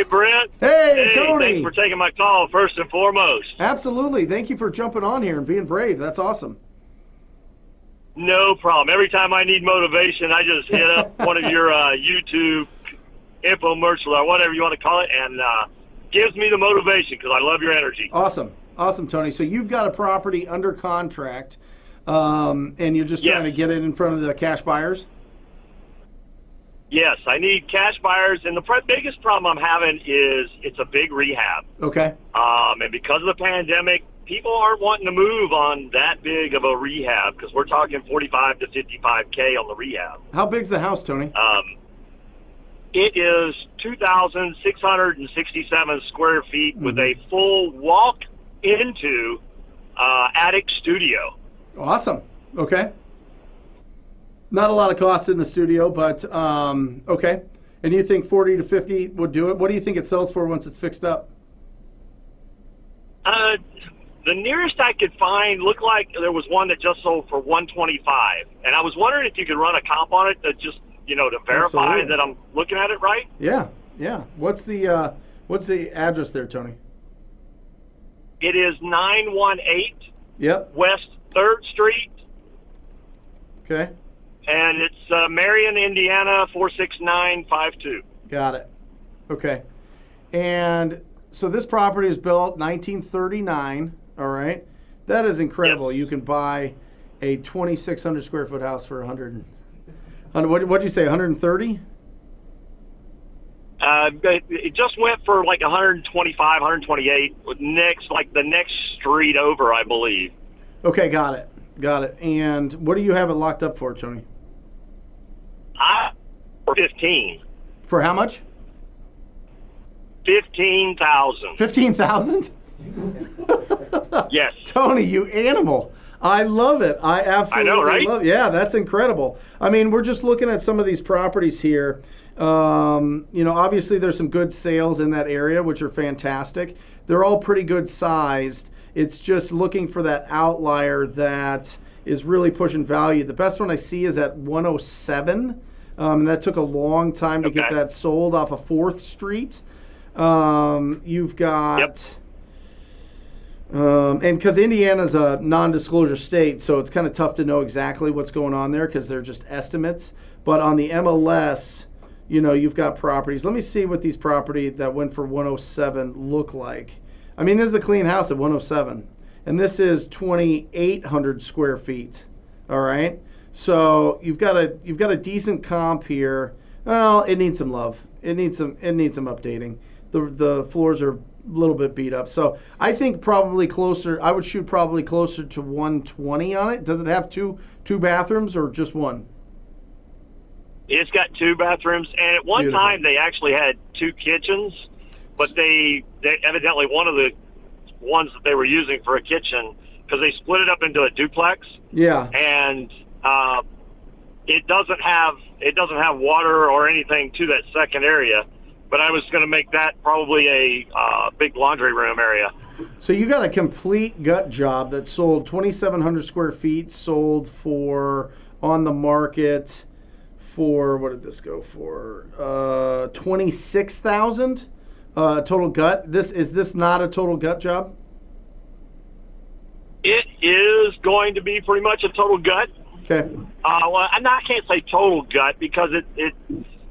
Brent. Hey, Tony. Thanks for taking my call, first and foremost. Absolutely. Thank you for jumping on here and being brave. That's awesome. No problem. Every time I need motivation, I just hit up one of your YouTube infomercial or whatever you want to call it, and gives me the motivation because I love your energy. Awesome. Awesome, Tony. So you've got a property under contract, and you're just trying to get it in front of the cash buyers? Yes, I need cash buyers, and the biggest problem I'm having is it's a big rehab. Okay. And because of the pandemic, people aren't wanting to move on that big of a rehab because we're talking 45 to 55K on the rehab. How big's the house, Tony? It is 2,667 square feet with a full walk-into attic studio. Awesome. Okay. Not a lot of cost in the studio, but okay. And you think 40 to 50 would do it? What do you think it sells for once it's fixed up? The nearest I could find looked like there was one that just sold for 125, and I was wondering if you could run a comp on it to just to verify that I'm looking at it right. Yeah, yeah. What's the address there, Tony? It is 918 West 3rd Street. Okay. And it's Marion, Indiana, 46952. Got it. Okay. And so this property is built 1939, all right? That is incredible. Yep. You can buy a 2,600 square foot house for 100. What'd you say, 130? It just went for like 125, 128, the next street over, I believe. Okay, got it. Got it. And what do you have it locked up for, Tony? For 15. For how much? 15,000. 15,000? Yes. Tony, you animal. I love it. I absolutely love it. Yeah, that's incredible. I mean, we're just looking at some of these properties here. Obviously there's some good sales in that area, which are fantastic. They're all pretty good sized. It's just looking for that outlier that is really pushing value. The best one I see is at 107. That took a long time to get that sold off of 4th Street. You've got... and because Indiana's a non-disclosure state, so it's kind of tough to know exactly what's going on there because they're just estimates. But on the MLS, you've got properties. Let me see what these property that went for 107 look like. I mean, this is a clean house at 107, and this is 2,800 square feet. All right, so you've got a decent comp here. Well, it needs some love. It needs some updating. The floors are a little bit beat up. So I think probably closer. I would shoot probably closer to 120 on it. Does it have two bathrooms or just one? It's got 2 bathrooms, and at one time they actually had 2 kitchens, but they evidently one of the ones that they were using for a kitchen because they split it up into a duplex. Yeah. And it doesn't have water or anything to that second area. But I was going to make that probably a big laundry room area. So you got a complete gut job that sold 2,700 square feet, sold for on the market for, what did this go for? 26,000 total gut. Is this not a total gut job? It is going to be pretty much a total gut. Okay. I can't say total gut because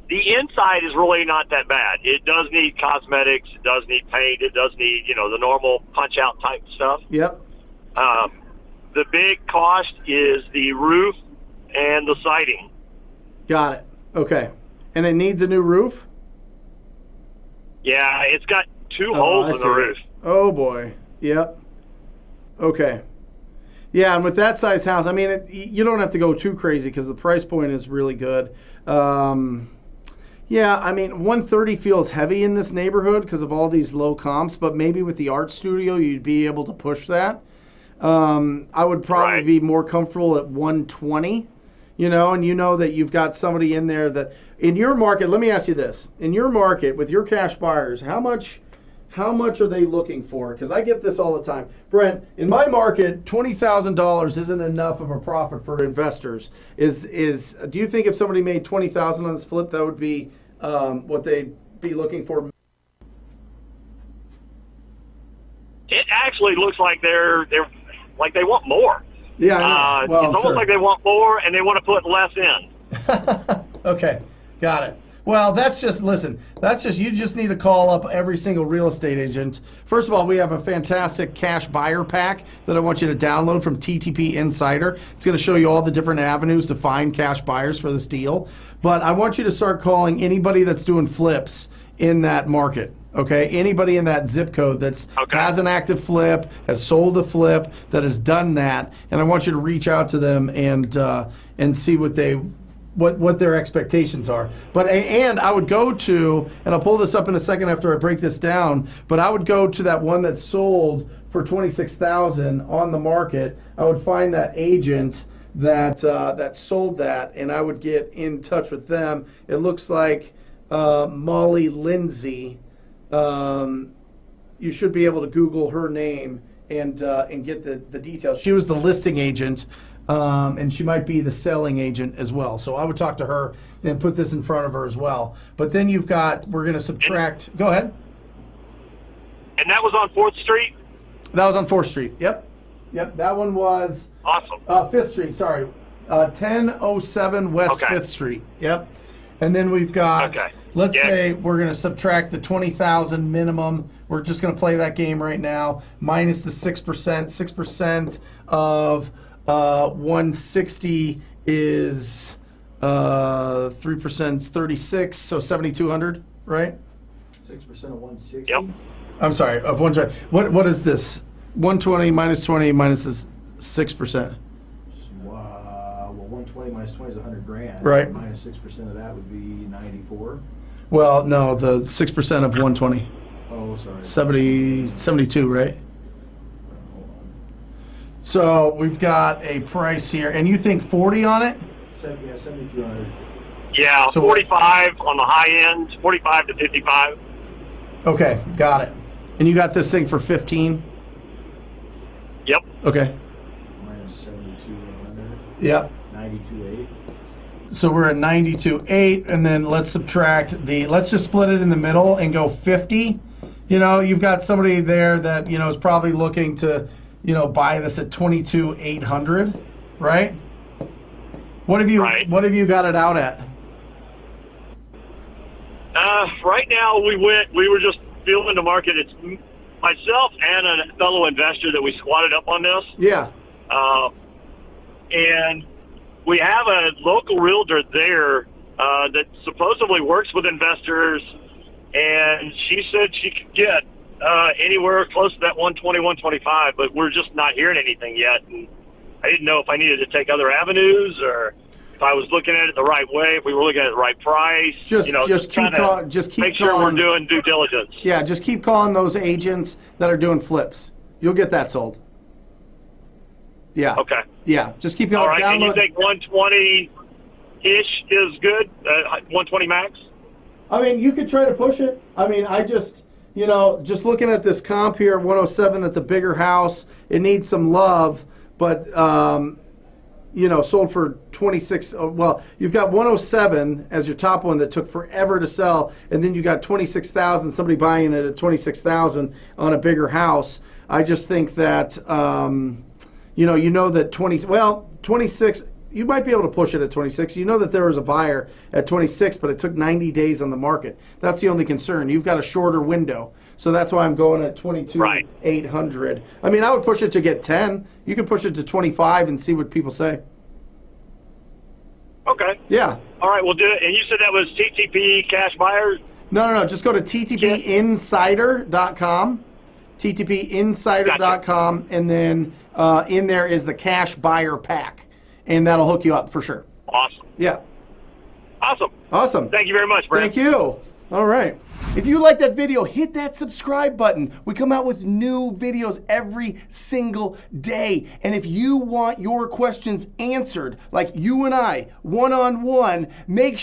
the inside is really not that bad. It does need cosmetics. It does need paint. It does need, the normal punch-out type stuff. Yep. The big cost is the roof and the siding. Got it. Okay. And it needs a new roof? Yeah, it's got 2 holes in the roof. Oh, boy. Yep. Okay. Yeah, and with that size house, I mean, you don't have to go too crazy because the price point is really good. Yeah, I mean, 130 feels heavy in this neighborhood because of all these low comps, but maybe with the art studio, you'd be able to push that. I would probably be more comfortable at 120, and that you've got somebody in there that, in your market, let me ask you this. In your market, with your cash buyers, how much are they looking for? Because I get this all the time. Brent, in my market, $20,000 isn't enough of a profit for investors. Do you think if somebody made $20,000 on this flip, that would be what they'd be looking for? actually looks like they're like they want more. Yeah, I know. Well, it's almost like they want more and they want to put less in. Okay, got it. Well, you just need to call up every single real estate agent. First of all, we have a fantastic cash buyer pack that I want you to download from TTP Insider. It's going to show you all the different avenues to find cash buyers for this deal. But I want you to start calling anybody that's doing flips in that market. Okay, anybody in that zip code that's has an active flip, has sold a flip, that has done that, and I want you to reach out to them and see what their expectations are. But and I would go to, and I'll pull this up in a second after I break this down, but I would go to that one that sold for $26,000 on the market. I would find that agent that sold that, and I would get in touch with them. It looks like Molly Lindsay. You should be able to Google her name and get the details. She was the listing agent. And she might be the selling agent as well. So I would talk to her and put this in front of her as well. But then we're going to subtract. Go ahead. And that was on 4th Street? That was on 4th Street. Yep. That one was. Awesome. 5th Street, sorry. 1007 West 5th Street. Yep. And then we've got, let's say we're going to subtract the $20,000 minimum. We're just going to play that game right now. Minus the 6%. 6% of 160 is 3% is 36, so 7,200, right? 6% of 160. Yep. I'm sorry, of 120. What is this? 120 minus 20 minus this 6%. Well, 120 minus 20 is 100 grand. Right. Minus 6% of that would be 94. Well, no, the 6% of 120. Oh, sorry. 72, right? So we've got a price here, and you think 40 on it? Yeah, 7,200. Yeah, So 45 on the high end, 45 to 55. Okay, got it. And you got this thing for 15? Yep. Okay. Minus 72,100. Yep. 92,800. So we're at 92.8, and then let's subtract let's just split it in the middle and go 50. You know, you've got somebody there that, is probably looking to, buy this at 22,800, right? What have you got it out at? Right now we were just feeling the market. It's myself and a fellow investor that we squatted up on this. Yeah. And we have a local realtor there that supposedly works with investors, and she said she could get anywhere close to that 120, 125, but we're just not hearing anything yet. And I didn't know if I needed to take other avenues or if I was looking at it the right way, if we were looking at the right price. Just keep make sure we're doing due diligence. Yeah, just keep calling those agents that are doing flips. You'll get that sold. Yeah. Okay. Yeah, just keep going. All right, and you think 120-ish is good? 120 max? I mean, you could try to push it. I mean, I just, just looking at this comp here, 107, that's a bigger house. It needs some love, but, sold for 26. Well, you've got 107 as your top one that took forever to sell, and then you got 26,000, somebody buying it at 26,000 on a bigger house. I just think that, that 26, you might be able to push it at 26. You know that there was a buyer at 26, but it took 90 days on the market. That's the only concern. You've got a shorter window. So that's why I'm going at 22,800. I mean, I would push it to get 10. You can push it to 25 and see what people say. Okay. Yeah. All right, we'll do it. And you said that was TTP Cash Buyers? No. Just go to ttpinsider.com. ttpinsider.com. Gotcha. And then in there is the Cash Buyer Pack. And that'll hook you up for sure. Awesome. Yeah. Awesome. Thank you very much, Brent. Thank you. All right. If you like that video, hit that subscribe button. We come out with new videos every single day. And if you want your questions answered, like you and I, one-on-one, make sure